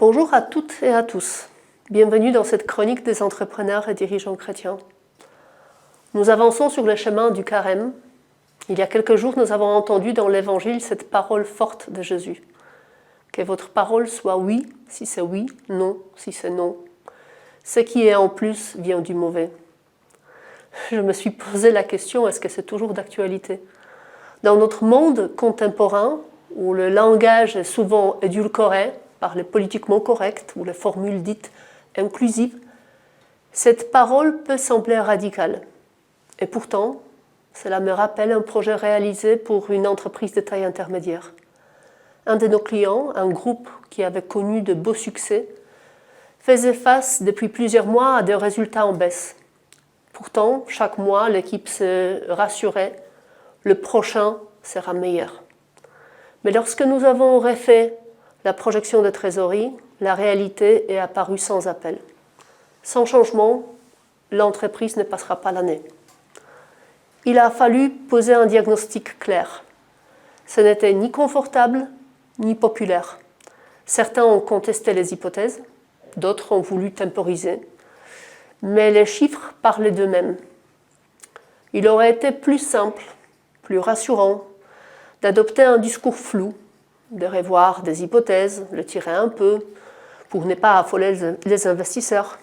Bonjour à toutes et à tous. Bienvenue dans cette chronique des entrepreneurs et dirigeants chrétiens. Nous avançons sur le chemin du carême. Il y a quelques jours, nous avons entendu dans l'Évangile cette parole forte de Jésus. Que votre parole soit oui, si c'est oui, non, si c'est non. Ce qui est en plus vient du mauvais. Je me suis posé la question, est-ce que c'est toujours d'actualité? Dans notre monde contemporain, où le langage est souvent édulcoré par les politiquement corrects ou les formules dites inclusives, cette parole peut sembler radicale. Et pourtant, cela me rappelle un projet réalisé pour une entreprise de taille intermédiaire. Un de nos clients, un groupe qui avait connu de beaux succès, faisait face depuis plusieurs mois à des résultats en baisse. Pourtant, chaque mois, l'équipe se rassurait, le prochain sera meilleur. Mais lorsque nous avons refait la projection de trésorerie, la réalité est apparue sans appel. Sans changement, l'entreprise ne passera pas l'année. Il a fallu poser un diagnostic clair. Ce n'était ni confortable, ni populaire. Certains ont contesté les hypothèses, d'autres ont voulu temporiser, mais les chiffres parlaient d'eux-mêmes. Il aurait été plus simple, plus rassurant, d'adopter un discours flou, de revoir des hypothèses, le tirer un peu, pour ne pas affoler les investisseurs.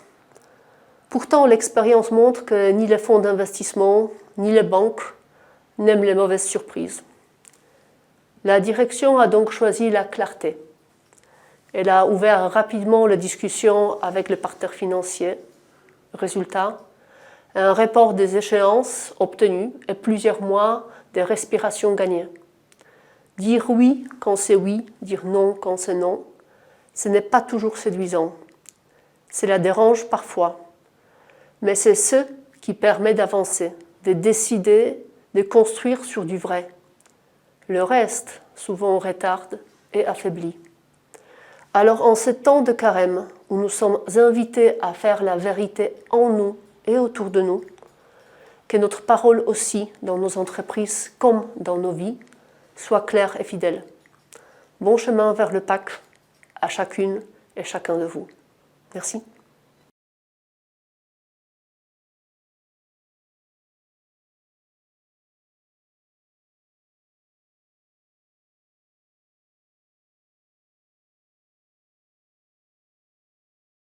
Pourtant, l'expérience montre que ni les fonds d'investissement, ni les banques n'aiment les mauvaises surprises. La direction a donc choisi la clarté. Elle a ouvert rapidement les discussions avec les partenaires financiers. Résultat, un report des échéances obtenues et plusieurs mois de respiration gagnée. Dire oui quand c'est oui, dire non quand c'est non, ce n'est pas toujours séduisant. Cela dérange parfois, mais c'est ce qui permet d'avancer, de décider, de construire sur du vrai. Le reste, souvent retarde et affaiblit. Alors en ce temps de carême, où nous sommes invités à faire la vérité en nous et autour de nous, que notre parole aussi, dans nos entreprises comme dans nos vies, soit claire et fidèle. Bon chemin vers le Pâques à chacune et chacun de vous. Merci.